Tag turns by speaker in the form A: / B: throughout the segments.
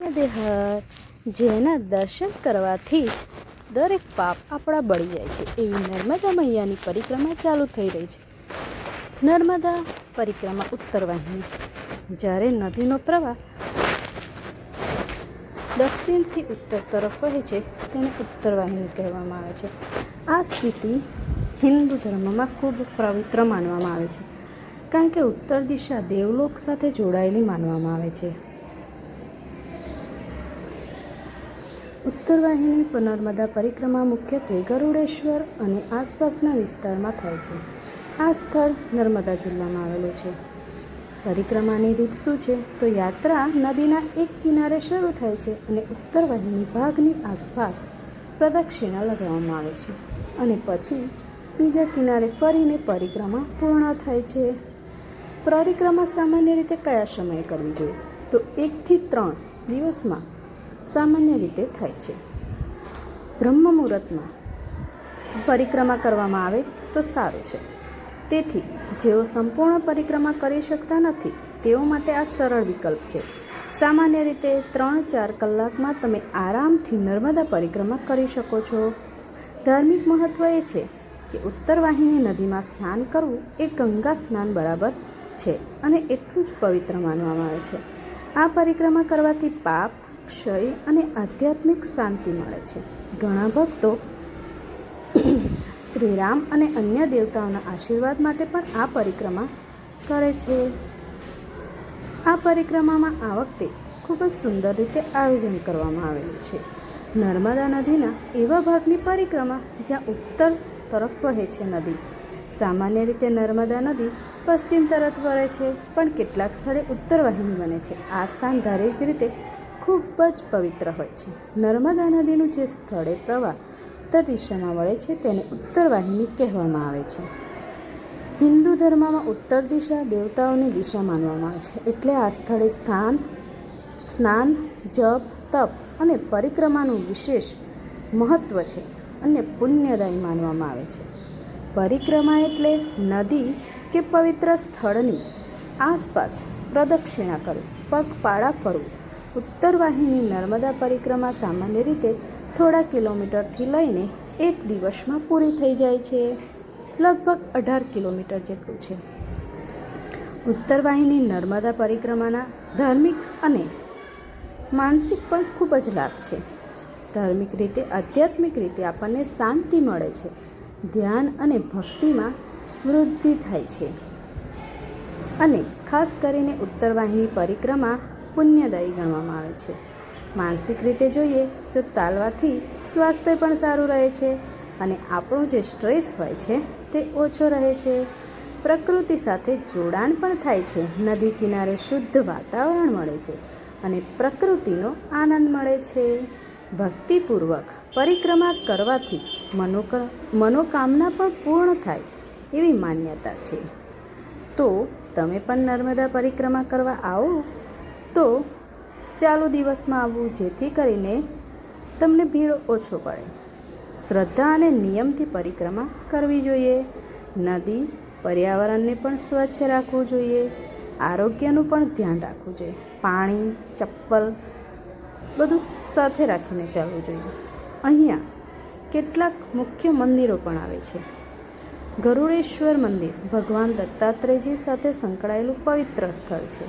A: દેહર જેના દર્શન કરવાથી દરેક પાપ આપણા બળી જાય છે એવી નર્મદા મૈયાની પરિક્રમા ચાલુ થઈ રહી છે. નર્મદા પરિક્રમા ઉત્તર વાહિની. જ્યારે નદીનો પ્રવાહ દક્ષિણથી ઉત્તર તરફ વહે છે તેને ઉત્તર વાહિની કહેવામાં આવે છે. આ સ્થિતિ હિન્દુ ધર્મમાં ખૂબ પવિત્ર માનવામાં આવે છે, કારણ કે ઉત્તર દિશા દેવલોક સાથે જોડાયેલી માનવામાં આવે છે. ઉત્તર વાહિની નર્મદા પરિક્રમા મુખ્યત્વે ગરુડેશ્વર અને આસપાસના વિસ્તારમાં થાય છે. આ સ્થળ નર્મદા જિલ્લામાં આવેલું છે. પરિક્રમાની રીત શું છે? તો યાત્રા નદીના એક કિનારે શરૂ થાય છે અને ઉત્તર વાહિની ભાગની આસપાસ પ્રદક્ષિણા લગાવવામાં આવે છે અને પછી બીજા કિનારે ફરીને પરિક્રમા પૂર્ણ થાય છે. પરિક્રમા સામાન્ય રીતે કયા સમયે કરવી જોઈએ? તો 1 થી 3 દિવસમાં સામાન્ય રીતે થાય છે. બ્રહ્મ મુહૂર્તમાં પરિક્રમા કરવામાં આવે તો સારું છે. તેથી જેઓ સંપૂર્ણ પરિક્રમા કરી શકતા નથી તેઓ માટે આ સરળ વિકલ્પ છે. સામાન્ય રીતે 3-4 કલાકમાં તમે આરામથી નર્મદા પરિક્રમા કરી શકો છો. ધાર્મિક મહત્ત્વ એ છે કે ઉત્તર વાહિની નદીમાં સ્નાન કરવું એ ગંગા સ્નાન બરાબર છે અને એટલું જ પવિત્ર માનવામાં આવે છે. આ પરિક્રમા કરવાથી પાપ ક્ષય અને આધ્યાત્મિક શાંતિ મળે છે. ઘણા ભક્તો શ્રીરામ અને અન્ય દેવતાઓના આશીર્વાદ માટે પણ આ પરિક્રમા કરે છે. આ પરિક્રમામાં આ વખતે ખૂબ જ સુંદર રીતે આયોજન કરવામાં આવેલું છે. નર્મદા નદીના એવા ભાગની પરિક્રમા જ્યાં ઉત્તર તરફ વહે છે નદી. સામાન્ય રીતે નર્મદા નદી પશ્ચિમ તરફ વહે છે, પણ કેટલાક સ્થળે ઉત્તર વાહિની બને છે. આ સ્થાન દરેક રીતે ખૂબ જ પવિત્ર હોય છે. નર્મદા નદીનું જે સ્થળે પ્રવાહ ઉત્તર દિશામાં વળે છે તેને ઉત્તર વાહિની કહેવામાં આવે છે. હિન્દુ ધર્મમાં ઉત્તર દિશા દેવતાઓની દિશા માનવામાં આવે છે, એટલે આ સ્થળે સ્નાન, જપ, તપ અને પરિક્રમાનું વિશેષ મહત્ત્વ છે અને પુણ્યદાયી માનવામાં આવે છે. પરિક્રમા એટલે નદી કે પવિત્ર સ્થળની આસપાસ પ્રદક્ષિણા કરવી, પગપાળા ફરવું. ઉત્તર વાહિની નર્મદા પરિક્રમા સામાન્ય રીતે થોડા કિલોમીટરથી લઈને 1 દિવસમાં પૂરી થઈ જાય છે. લગભગ 18 કિલોમીટર જેટલું છે. ઉત્તર વાહિની નર્મદા પરિક્રમાના ધાર્મિક અને માનસિક પણ ખૂબ જ લાભ છે. ધાર્મિક રીતે, આધ્યાત્મિક રીતે આપણને શાંતિ મળે છે. ધ્યાન અને ભક્તિમાં વૃદ્ધિ થાય છે અને ખાસ કરીને ઉત્તર વાહિની પરિક્રમા પુણ્યદાયી ગણવામાં આવે છે. માનસિક રીતે જોઈએ તો ચાલવાથી સ્વાસ્થ્ય પણ સારું રહે છે અને આપણો જે સ્ટ્રેસ હોય છે તે ઓછો રહે છે. પ્રકૃતિ સાથે જોડાણ પણ થાય છે. નદી કિનારે શુદ્ધ વાતાવરણ મળે છે અને પ્રકૃતિનો આનંદ મળે છે. ભક્તિપૂર્વક પરિક્રમા કરવાથી મનોકામના પણ પૂર્ણ થાય એવી માન્યતા છે. તો તમે પણ નર્મદા પરિક્રમા કરવા આવો તો ચાલુ દિવસમાં આવવું, જેથી કરીને તમને ભીડ ઓછો પડે. શ્રદ્ધા અને નિયમથી પરિક્રમા કરવી જોઈએ. નદી, પર્યાવરણને પણ સ્વચ્છ રાખવું જોઈએ. આરોગ્યનું પણ ધ્યાન રાખવું જોઈએ. પાણી, ચપ્પલ બધું સાથે રાખીને ચાલવું જોઈએ. અહીંયા કેટલાક મુખ્ય મંદિરો પણ આવે છે. ગરુડેશ્વર મંદિર ભગવાન દત્તાત્રેયજી સાથે સંકળાયેલું પવિત્ર સ્થળ છે.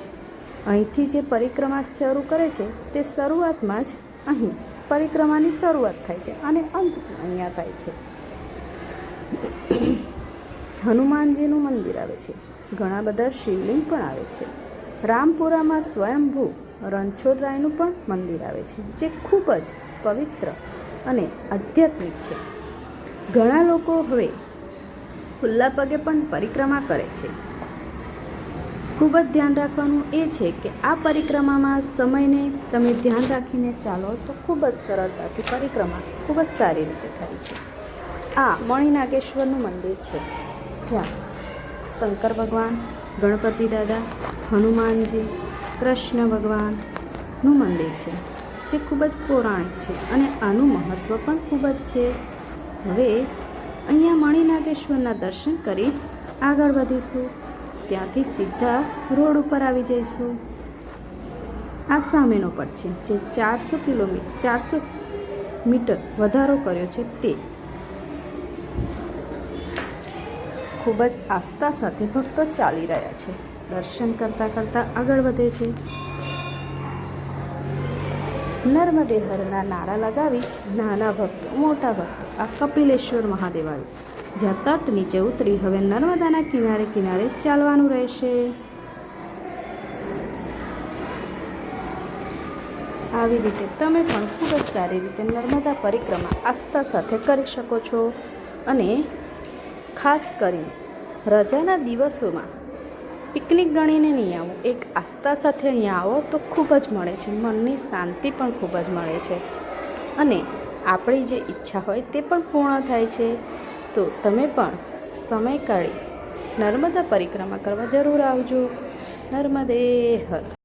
A: અહીંથી જે પરિક્રમા શરૂ કરે છે તે શરૂઆતમાં જ અહીં પરિક્રમાની શરૂઆત થાય છે અને અંત અહીંયા થાય છે. હનુમાનજીનું મંદિર આવે છે. ઘણા બધા શિવલિંગ પણ આવે છે. રામપુરામાં સ્વયંભૂ રણછોડરાયનું પણ મંદિર આવે છે, જે ખૂબ જ પવિત્ર અને આધ્યાત્મિક છે. ઘણા લોકો હવે ખુલ્લા પગે પણ પરિક્રમા કરે છે. ખૂબ જ ધ્યાન રાખવાનું એ છે કે આ પરિક્રમામાં સમયને તમે ધ્યાન રાખીને ચાલો તો ખૂબ જ સરળતાથી પરિક્રમા ખૂબ જ સારી રીતે થાય છે. આ મણિનાગેશ્વરનું મંદિર છે, જ્યાં શંકર ભગવાન, ગણપતિ દાદા, હનુમાનજી, કૃષ્ણ ભગવાનનું મંદિર છે, જે ખૂબ જ પૌરાણિક છે અને આનું મહત્ત્વ પણ ખૂબ જ છે. હવે અહીંયા મણિનાગેશ્વરના દર્શન કરી આગળ વધીશું. ત્યાંથી સીધા રોડ ઉપર આવી જઈશું. આ સામેનો પશ્ચિમ જે 400 મીટર વધારો કર્યો છે તે ખૂબ જ આસ્થા સાથે ભક્તો ચાલી રહ્યા છે. દર્શન કરતાં કરતાં આગળ વધે છે. નર્મદે હરના નારા લગાવી નાના ભક્તો મોટા ભક્તો આ કપિલેશ્વર મહાદેવ આવ્યું, જ્યાં તટ નીચે ઉતરી હવે નર્મદાના કિનારે કિનારે ચાલવાનું રહેશે. આવી રીતે તમે પણ ખૂબ જ સારી રીતે નર્મદા પરિક્રમા આસ્થા સાથે કરી શકો છો. અને ખાસ કરીને રજાના દિવસોમાં પિકનિક ગણીને નહીં આવો, એક આસ્થા સાથે અહીંયા આવો તો ખૂબ જ મળે છે, મનની શાંતિ પણ ખૂબ જ મળે છે અને આપણી જે ઈચ્છા હોય તે પણ પૂર્ણ થાય છે. તો તમે પણ સમય કાઢી નર્મદા પરિક્રમા કરવા જરૂર આવજો. નર્મદે હર.